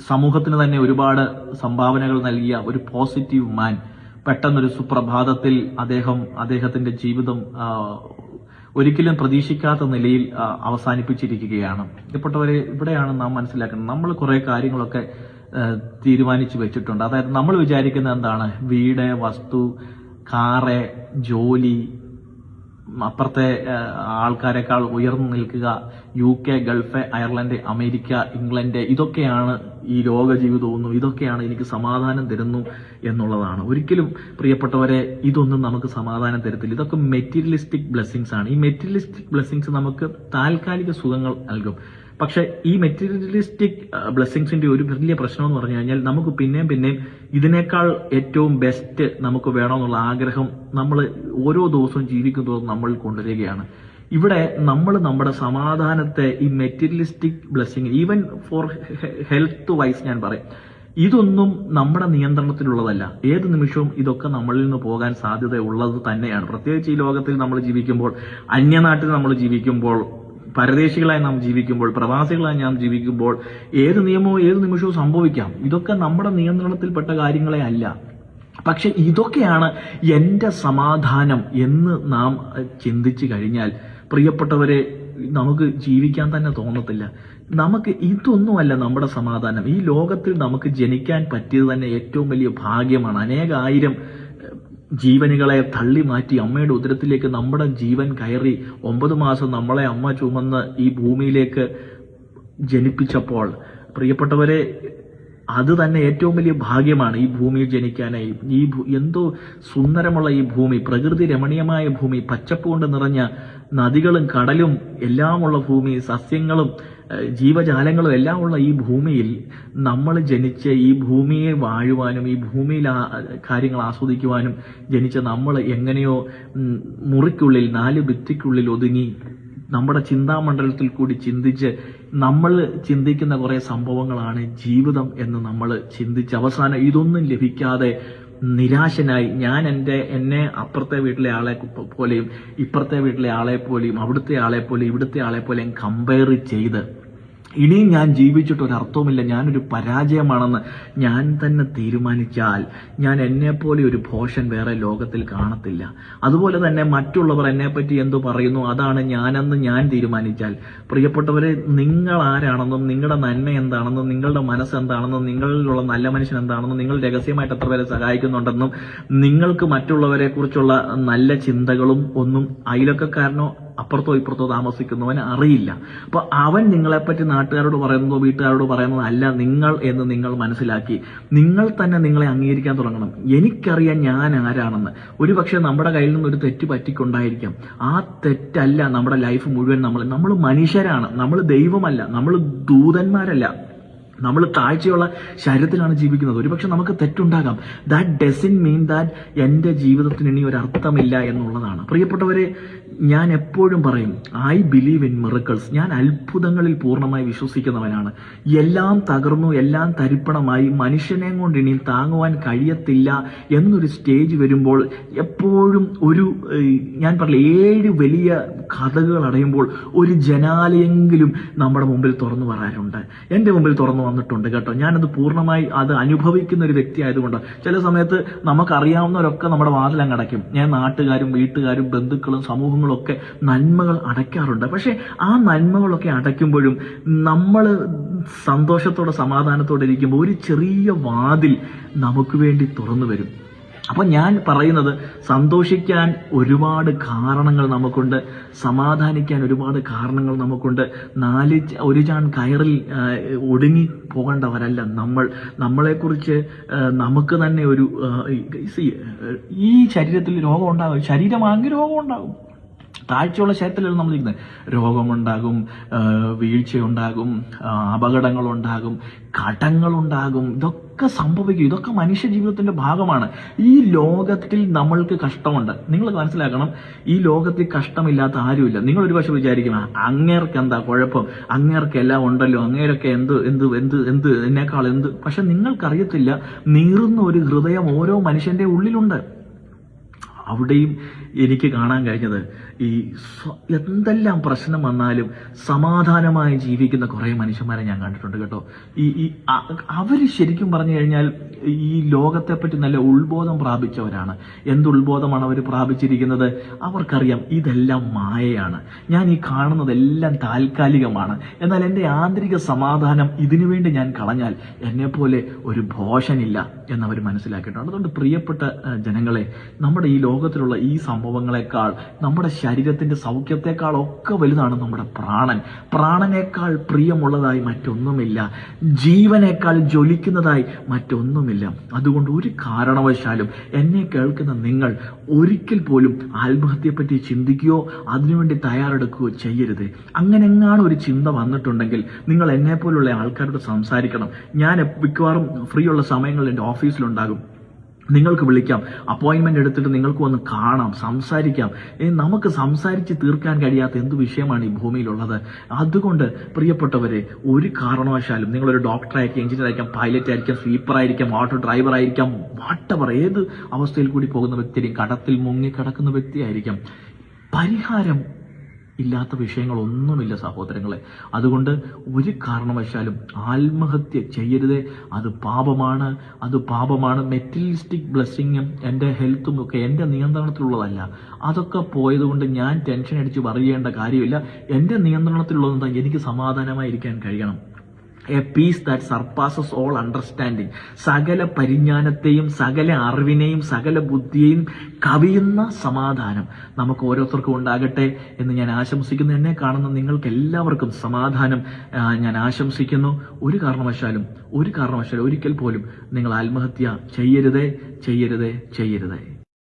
സമൂഹത്തിന് തന്നെ ഒരുപാട് സംഭാവനകൾ നൽകിയ ഒരു പോസിറ്റീവ് മാൻ പെട്ടെന്നൊരു സുപ്രഭാതത്തിൽ അദ്ദേഹത്തിന്റെ ജീവിതം ഒരിക്കലും പ്രതീക്ഷിക്കാത്ത നിലയിൽ അവസാനിപ്പിച്ചിരിക്കുകയാണ്. പ്രിയപ്പെട്ടവരെ, ഇവിടെയാണ് നാം മനസ്സിലാക്കുന്നത്, നമ്മൾ കുറെ കാര്യങ്ങളൊക്കെ തീരുമാനിച്ചു വെച്ചിട്ടുണ്ട്. അതായത് നമ്മൾ വിചാരിക്കുന്നത് എന്താണ്? വീട്, വസ്തു, കാറ്, ജോലി, അപ്പുറത്തെ ആൾക്കാരെക്കാൾ ഉയർന്നു നിൽക്കുക, UK, Gulf, Ireland, America, England, ഇതൊക്കെയാണ് ഈ ലോക ജീവിതമൊന്നും, ഇതൊക്കെയാണ് എനിക്ക് സമാധാനം തരുന്നു എന്നുള്ളതാണ്. ഒരിക്കലും പ്രിയപ്പെട്ടവരെ, ഇതൊന്നും നമുക്ക് സമാധാനം തരത്തില്ല. ഇതൊക്കെ മെറ്റീരിയലിസ്റ്റിക് ബ്ലെസ്സിങ്സ് ആണ്. ഈ മെറ്റീരിയലിസ്റ്റിക് ബ്ലെസ്സിങ്സ് നമുക്ക് താൽക്കാലിക സുഖങ്ങൾ നൽകും. പക്ഷെ ഈ മെറ്റീരിയലിസ്റ്റിക് ബ്ലെസ്സിങ്സിന്റെ ഒരു വലിയ പ്രശ്നം എന്ന് പറഞ്ഞു കഴിഞ്ഞാൽ, നമുക്ക് പിന്നെയും ഇതിനേക്കാൾ ഏറ്റവും ബെസ്റ്റ് നമുക്ക് വേണമെന്നുള്ള ആഗ്രഹം നമ്മൾ ഓരോ ദിവസവും ജീവിക്കുന്നതോറും നമ്മൾ കൊണ്ടുവരികയാണ്. ഇവിടെ നമ്മൾ നമ്മുടെ സമാധാനത്തെ ഈ materialistic blessing, even for health vice ഞാൻ പറയും, ഇതൊന്നും നമ്മുടെ നിയന്ത്രണത്തിലുള്ളതല്ല. ഏത് നിമിഷവും ഇതൊക്കെ നമ്മളിൽ നിന്ന് പോകാൻ സാധ്യതയുള്ളത് തന്നെയാണ്. പ്രത്യേകിച്ച് ഈ ലോകത്തിൽ നമ്മൾ ജീവിക്കുമ്പോൾ, അന്യനാട്ടിൽ നമ്മൾ ജീവിക്കുമ്പോൾ, പരദേശികളായി നാം ജീവിക്കുമ്പോൾ, പ്രവാസികളായി നാം ജീവിക്കുമ്പോൾ ഏത് നിമിഷവും സംഭവിക്കാം. ഇതൊക്കെ നമ്മുടെ നിയന്ത്രണത്തിൽപ്പെട്ട കാര്യങ്ങളെ അല്ല. പക്ഷെ ഇതൊക്കെയാണ് എന്റെ സമാധാനം എന്ന് നാം ചിന്തിച്ചു കഴിഞ്ഞാൽ, പ്രിയപ്പെട്ടവരെ, നമുക്ക് ജീവിക്കാൻ തന്നെ തോന്നത്തില്ല. നമുക്ക് ഇതൊന്നുമല്ല നമ്മുടെ സമാധാനം. ഈ ലോകത്തിൽ നമുക്ക് ജനിക്കാൻ പറ്റിയത് തന്നെ ഏറ്റവും വലിയ ഭാഗ്യമാണ്. അനേകായിരം ജീവനുകളെ തള്ളി മാറ്റി അമ്മയുടെ ഉദരത്തിലേക്ക് നമ്മുടെ ജീവൻ കയറി 9 മാസം നമ്മളെ അമ്മ ചുമന്ന് ഈ ഭൂമിയിലേക്ക് ജനിപ്പിച്ചപ്പോൾ, പ്രിയപ്പെട്ടവരെ, അത് തന്നെ ഏറ്റവും വലിയ ഭാഗ്യമാണ് ഈ ഭൂമിയിൽ ജനിക്കാനായി. എന്തോ സുന്ദരമുള്ള ഈ ഭൂമി, പ്രകൃതി രമണീയമായ ഭൂമി, പച്ചപ്പ് കൊണ്ട് നിറഞ്ഞ നദികളും കടലും എല്ലാമുള്ള ഭൂമി, സസ്യങ്ങളും ജീവജാലങ്ങളും എല്ലാം ഉള്ള ഈ ഭൂമിയിൽ നമ്മൾ ജനിച്ച് ഈ ഭൂമിയെ വാഴുവാനും ഈ ഭൂമിയിൽ കാര്യങ്ങൾ ആസ്വദിക്കുവാനും ജനിച്ച നമ്മൾ എങ്ങനെയോ മുറിക്കുള്ളിൽ 4 ഭിത്തിക്കുള്ളിൽ ഒതുങ്ങി നമ്മുടെ ചിന്താമണ്ഡലത്തിൽ കൂടി ചിന്തിച്ച് നമ്മൾ ചിന്തിക്കുന്ന കുറെ സംഭവങ്ങളാണ് ജീവിതം എന്ന് നമ്മൾ ചിന്തിച്ച് അവസാനം ഇതൊന്നും ലഭിക്കാതെ നിരാശനായി ഞാൻ എന്നെ അപ്പുറത്തെ വീട്ടിലെ ആളെ പോലെയും ഇപ്പുറത്തെ വീട്ടിലെ ആളെ പോലെയും അവിടുത്തെ ആളെ പോലെയും ഇവിടുത്തെ ആളെ പോലെയും കമ്പയർ ചെയ്ത് ഇനിയും ഞാൻ ജീവിച്ചിട്ട് ഒരർത്ഥവുമില്ല, ഞാനൊരു പരാജയമാണെന്ന് ഞാൻ തന്നെ തീരുമാനിച്ചാൽ ഞാൻ എന്നെപ്പോലെ ഒരു ഭോഷൻ വേറെ ലോകത്തിൽ കാണത്തില്ല. അതുപോലെ തന്നെ മറ്റുള്ളവർ എന്നെപ്പറ്റി എന്തു പറയുന്നു അതാണ് ഞാനെന്ന് ഞാൻ തീരുമാനിച്ചാൽ, പ്രിയപ്പെട്ടവരെ, നിങ്ങൾ ആരാണെന്നും നിങ്ങളുടെ നന്മ എന്താണെന്നും നിങ്ങളുടെ മനസ്സ് എന്താണെന്നും നിങ്ങളിലുള്ള നല്ല മനുഷ്യൻ എന്താണെന്നും നിങ്ങൾ രഹസ്യമായിട്ട് എത്ര പേരെ സഹായിക്കുന്നുണ്ടെന്നും നിങ്ങൾക്ക് മറ്റുള്ളവരെ കുറിച്ചുള്ള നല്ല ചിന്തകളും ഒന്നും അയൽവക്കക്കാരനോ അപ്പുറത്തോ ഇപ്പുറത്തോ താമസിക്കുന്നവന് അറിയില്ല. അപ്പൊ അവൻ നിങ്ങളെപ്പറ്റി നാട്ടുകാരോട് പറയുന്നതോ വീട്ടുകാരോട് പറയുന്നതോ അല്ല നിങ്ങൾ എന്ന് നിങ്ങൾ മനസ്സിലാക്കി നിങ്ങൾ തന്നെ നിങ്ങളെ അംഗീകരിക്കാൻ തുടങ്ങണം. എനിക്കറിയാം ഞാൻ ആരാണെന്ന്. ഒരുപക്ഷെ നമ്മുടെ കയ്യിൽ നിന്ന് ഒരു തെറ്റ് പറ്റിക്കൊണ്ടായിരിക്കാം. ആ തെറ്റല്ല നമ്മുടെ ലൈഫ് മുഴുവൻ. നമ്മൾ മനുഷ്യരാണ്, നമ്മൾ ദൈവമല്ല, നമ്മൾ ദൂതന്മാരല്ല, നമ്മൾ താഴ്ചയുള്ള ശരീരത്തിലാണ് ജീവിക്കുന്നത്. ഒരുപക്ഷെ നമുക്ക് തെറ്റുണ്ടാകാം. ദാറ്റ് ഡസൻറ്റ് മീൻ ദാറ്റ് എൻ്റെ ജീവിതത്തിന് ഇനി ഒരു അർത്ഥമില്ല എന്നുള്ളതാണ്. പ്രിയപ്പെട്ടവരെ, ഞാൻ എപ്പോഴും പറയും, ഐ ബിലീവ് ഇൻ മിറക്കിൾസ്. ഞാൻ അത്ഭുതങ്ങളിൽ പൂർണ്ണമായി വിശ്വസിക്കുന്നവനാണ്. എല്ലാം തകർന്നു, എല്ലാം തരിപ്പണമായി, മനുഷ്യനെ കൊണ്ട് ഇനി താങ്ങുവാൻ കഴിയത്തില്ല എന്നൊരു സ്റ്റേജ് വരുമ്പോൾ എപ്പോഴും ഞാൻ പറയില്ല, 7 വലിയ കഥകൾ അടയുമ്പോൾ ഒരു ജനാലയെങ്കിലും നമ്മുടെ മുമ്പിൽ തുറന്നു വരാറുണ്ട്. എൻ്റെ മുമ്പിൽ തുറന്നു വന്നിട്ടുണ്ട് കേട്ടോ. ഞാനത് പൂർണ്ണമായി അത് അനുഭവിക്കുന്ന ഒരു വ്യക്തി ആയതുകൊണ്ട് ചില സമയത്ത് നമുക്കറിയാവുന്നവരൊക്കെ നമ്മുടെ വാതിലങ്ങ് അടയ്ക്കും. ഞാൻ നാട്ടുകാരും വീട്ടുകാരും ബന്ധുക്കളും സമൂഹങ്ങളും ഒക്കെ നന്മകൾ അടയ്ക്കാറുണ്ട്. പക്ഷെ ആ നന്മകളൊക്കെ അടയ്ക്കുമ്പോഴും നമ്മൾ സന്തോഷത്തോടെ സമാധാനത്തോടെ ഇരിക്കുമ്പോൾ ഒരു ചെറിയ വാതിൽ നമുക്ക് വേണ്ടി തുറന്നു വരും. അപ്പൊ ഞാൻ പറയുന്നത്, സന്തോഷിക്കാൻ ഒരുപാട് കാരണങ്ങൾ നമുക്കുണ്ട്, സമാധാനിക്കാൻ ഒരുപാട് കാരണങ്ങൾ നമുക്കുണ്ട്. 4 ചാൺ കയറിൽ ഒടുങ്ങി പോകേണ്ടവരല്ല നമ്മൾ. നമ്മളെക്കുറിച്ച് നമുക്ക് തന്നെ ഈ ശരീരത്തിൽ രോഗം ഉണ്ടാകും, ശരീരമാകെ രോഗം ഉണ്ടാകും. താഴ്ചയുള്ള ശരീരത്തിലാണ് നമ്മൾ ഇരിക്കുന്നത്. രോഗമുണ്ടാകും, വീഴ്ചയുണ്ടാകും, അപകടങ്ങളുണ്ടാകും, കടങ്ങളുണ്ടാകും, ഇതൊക്കെ സംഭവിക്കും. ഇതൊക്കെ മനുഷ്യ ജീവിതത്തിന്റെ ഭാഗമാണ്. ഈ ലോകത്തിൽ നമ്മൾക്ക് കഷ്ടമുണ്ട്. നിങ്ങൾ മനസ്സിലാക്കണം, ഈ ലോകത്തിൽ കഷ്ടമില്ലാത്ത ആരുമില്ല. നിങ്ങൾ ഒരു പക്ഷെ വിചാരിക്കണം, അങ്ങേർക്ക് എന്താ കുഴപ്പം, അങ്ങേർക്ക് എല്ലാം ഉണ്ടല്ലോ, അങ്ങേരൊക്കെ എന്ത് എന്നേക്കാൾ എന്ത്. പക്ഷെ നിങ്ങൾക്കറിയത്തില്ല, നീറുന്ന ഒരു ഹൃദയം ഓരോ മനുഷ്യന്റെ ഉള്ളിലുണ്ട്. അവിടെയും എനിക്ക് കാണാൻ കഴിഞ്ഞത് ഈ എന്തെല്ലാം പ്രശ്നം വന്നാലും സമാധാനമായി ജീവിക്കുന്ന കുറേ മനുഷ്യന്മാരെ ഞാൻ കണ്ടിട്ടുണ്ട് കേട്ടോ. അവർ ശരിക്കും പറഞ്ഞു കഴിഞ്ഞാൽ ഈ ലോകത്തെപ്പറ്റി നല്ല ഉത്ബോധം പ്രാപിച്ചവരാണ്. എന്ത് ഉത്ബോധമാണ് അവർ പ്രാപിച്ചിരിക്കുന്നത്? അവർക്കറിയാം ഇതെല്ലാം മായയാണ്, ഞാൻ ഈ കാണുന്നതെല്ലാം താൽക്കാലികമാണ്. എന്നാൽ എൻ്റെ ആന്തരിക സമാധാനം ഇതിനുവേണ്ടി ഞാൻ കളഞ്ഞാൽ എന്നെപ്പോലെ ഒരു ഭോഷനില്ല എന്നവർ മനസ്സിലാക്കിയിട്ടുണ്ട്. അതുകൊണ്ട് പ്രിയപ്പെട്ട ജനങ്ങളെ, നമ്മുടെ ഈ ലോകത്തിലുള്ള ഈ സംഭവങ്ങളെക്കാൾ, നമ്മുടെ ശരീരത്തിന്റെ സൗഖ്യത്തെക്കാൾ ഒക്കെ വലുതാണ് നമ്മുടെ പ്രാണനേക്കാൾ പ്രിയമുള്ളതായി മറ്റൊന്നുമില്ല, ജീവനേക്കാൾ ജ്വലിക്കുന്നതായി മറ്റൊന്നുമില്ല. അതുകൊണ്ട് ഒരു കാരണവശാലും എന്നെ കേൾക്കുന്ന നിങ്ങൾ ഒരിക്കൽ പോലും ആത്മഹത്യയെപ്പറ്റി ചിന്തിക്കുകയോ അതിനുവേണ്ടി തയ്യാറെടുക്കുകയോ ചെയ്യരുത്. അങ്ങനെങ്ങാണ് ഒരു ചിന്ത വന്നിട്ടുണ്ടെങ്കിൽ നിങ്ങൾ എന്നെ പോലുള്ള ആൾക്കാരോട് സംസാരിക്കണം. ഞാൻ മിക്കവാറും ഫ്രീ ഉള്ള സമയങ്ങളിൽ എൻ്റെ ഓഫീസിലുണ്ടാകും. നിങ്ങൾക്ക് വിളിക്കാം, അപ്പോയിന്റ്മെന്റ് എടുത്തിട്ട് നിങ്ങൾക്ക് വന്ന് കാണാം, സംസാരിക്കാം. നമുക്ക് സംസാരിച്ച് തീർക്കാൻ കഴിയാത്ത എന്ത് വിഷയമാണ് ഈ ഭൂമിയിലുള്ളത്? അതുകൊണ്ട് പ്രിയപ്പെട്ടവരെ, ഒരു കാരണവശാലും നിങ്ങളൊരു ഡോക്ടറായിരിക്കാം, എഞ്ചിനീയർ ആയിരിക്കാം, പൈലറ്റ് ആയിരിക്കാം, സ്വീപ്പർ ആയിരിക്കാം, ഓട്ടോ ഡ്രൈവർ ആയിരിക്കാം, വാട്ടവർ, ഏത് അവസ്ഥയിൽ കൂടി പോകുന്ന വ്യക്തി, കടത്തിൽ മുങ്ങി കിടക്കുന്ന വ്യക്തിയായിരിക്കാം, പരിഹാരം ഇല്ലാത്ത വിഷയങ്ങളൊന്നുമില്ല സഹോദരങ്ങളെ. അതുകൊണ്ട് ഒരു കാരണവശാലും ആത്മഹത്യ ചെയ്യരുതേ. അത് പാപമാണ്. മെറ്റീരിയലിസ്റ്റിക് ബ്ലെസ്സിങ്ങും എൻ്റെ ഹെൽത്തും ഒക്കെ എൻ്റെ നിയന്ത്രണത്തിലുള്ളതല്ല. അതൊക്കെ പോയതുകൊണ്ട് ഞാൻ ടെൻഷൻ അടിച്ച് പറയേണ്ട കാര്യമില്ല. എൻ്റെ നിയന്ത്രണത്തിലുള്ളതെന്താ? എനിക്ക് സമാധാനമായിരിക്കാൻ കഴിയണം. A piece that surpasses all understanding, സകല പരിജ്ഞാനത്തെയും സകല അറിവിനെയും സകല ബുദ്ധിയെയും കവിയുന്ന സമാധാനം നമുക്ക് ഓരോരുത്തർക്കും ഉണ്ടാകട്ടെ എന്ന് ഞാൻ ആശംസിക്കുന്നു. എന്നെ കാണുന്ന നിങ്ങൾക്ക് എല്ലാവർക്കും സമാധാനം ഞാൻ ആശംസിക്കുന്നു. ഒരു കാരണവശാലും ഒരിക്കൽ പോലും നിങ്ങൾ ആത്മഹത്യ ചെയ്യരുതേ.